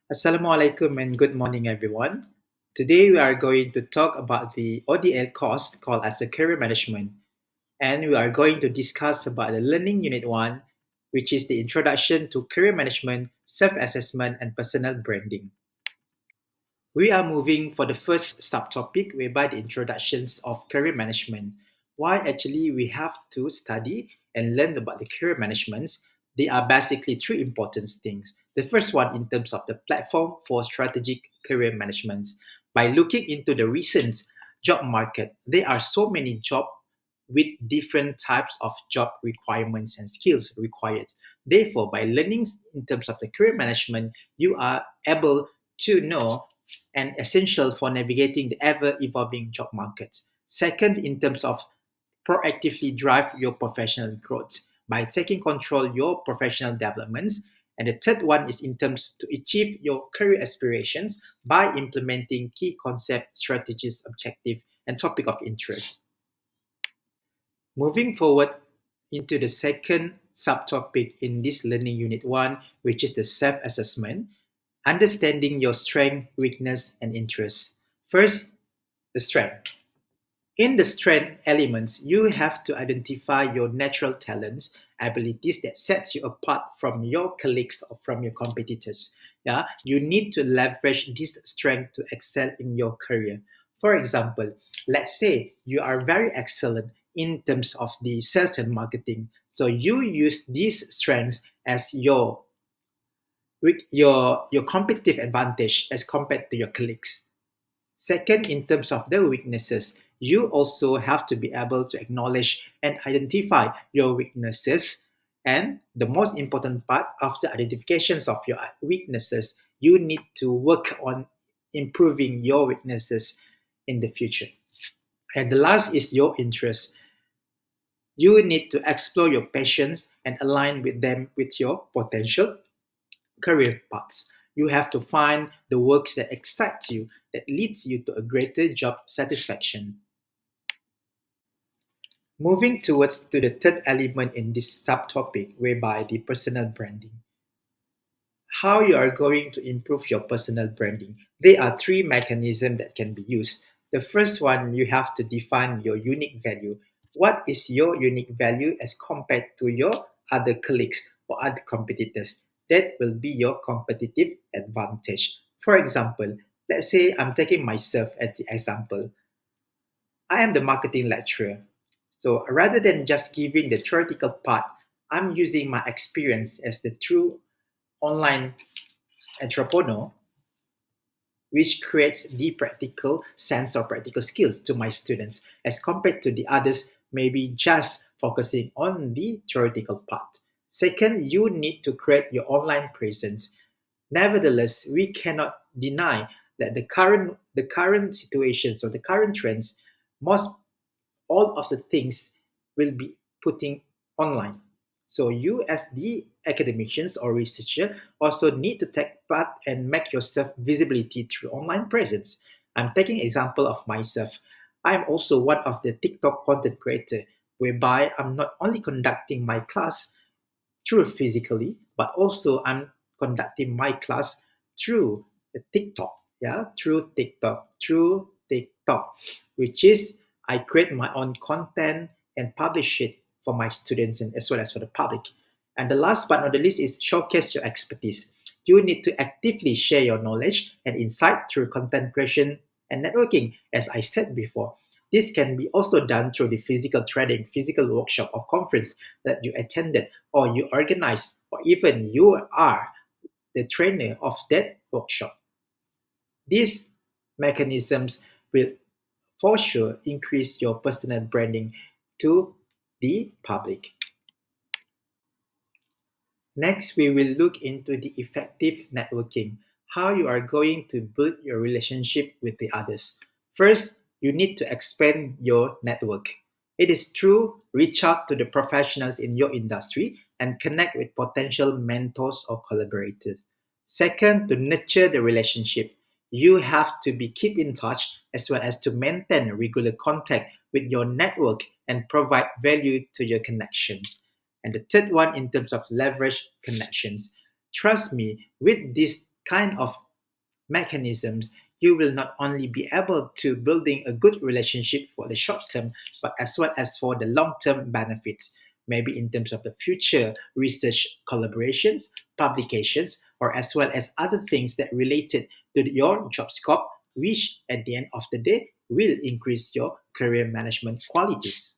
Assalamualaikum and good morning, everyone. Today we are going to talk about the ODL course called as a career management, and we are going to discuss about the learning unit 1, which is the introduction to career management, self-assessment, and personal branding. We are moving for the first subtopic whereby the introductions of career management. Why actually we have to study and learn about the career managements? They are basically three important things. The first one in terms of the platform for strategic career management. By looking into the recent job market, there are so many jobs with different types of job requirements and skills required. Therefore, by learning in terms of the career management, you are able to know and essential for navigating the ever evolving job markets. Second, in terms of proactively drive your professional growth by taking control your professional developments. And the third one is in terms to achieve your career aspirations by implementing key concept, strategies, objective, and topic of interest. Moving forward into the second subtopic in this learning unit 1, which is the self-assessment, understanding your strength, weakness, and interests. First, the strength. In the strength elements, you have to identify your natural talents, abilities that sets you apart from your colleagues or from your competitors. Yeah, you need to leverage this strength to excel in your career. For example, let's say you are very excellent in terms of the sales and marketing. So you use these strengths as your competitive advantage as compared to your colleagues. Second, in terms of the weaknesses, you also have to be able to acknowledge and identify your weaknesses. And the most important part, after identifications of your weaknesses, you need to work on improving your weaknesses in the future. And the last is your interest. You need to explore your passions and align with them with your potential career paths. You have to find the works that excite you, that leads you to a greater job satisfaction. Moving towards to the third element in this subtopic, whereby the personal branding. How you are going to improve your personal branding. There are three mechanisms that can be used. The first one, you have to define your unique value. What is your unique value as compared to your other colleagues or other competitors? That will be your competitive advantage. For example, let's say I'm taking myself as the example. I am the marketing lecturer. So rather than just giving the theoretical part, I'm using my experience as the true online entrepreneur, which creates the practical sense of practical skills to my students as compared to the others, maybe just focusing on the theoretical part. Second, you need to create your online presence. Nevertheless, we cannot deny that the current situations or the current trends, most all of the things will be putting online. So you as the academicians or researcher also need to take part and make yourself visibility through online presence. I'm taking example of myself. I'm also one of the TikTok content creator whereby I'm not only conducting my class through physically, but also I'm conducting my class through the TikTok, through TikTok, which is I create my own content and publish it for my students and as well as for the public. And the last but not the least is showcase your expertise. You need to actively share your knowledge and insight through content creation and networking, as I said before. This can be also done through the physical training, physical workshop or conference that you attended or you organize, or even you are the trainer of that workshop. These mechanisms will for sure increase your personal branding to the public. Next, we will look into the effective networking, how you are going to build your relationship with the others. First, you need to expand your network. It is true, reach out to the professionals in your industry and connect with potential mentors or collaborators. Second, to nurture the relationship. You have to be keep in touch as well as to maintain regular contact with your network and provide value to your connections. And the third one, in terms of leverage connections. Trust me, with these kind of mechanisms, you will not only be able to building a good relationship for the short term, but as well as for the long term benefits, maybe in terms of the future research collaborations, publications, or as well as other things that related to your job scope, which at the end of the day will increase your career management qualities.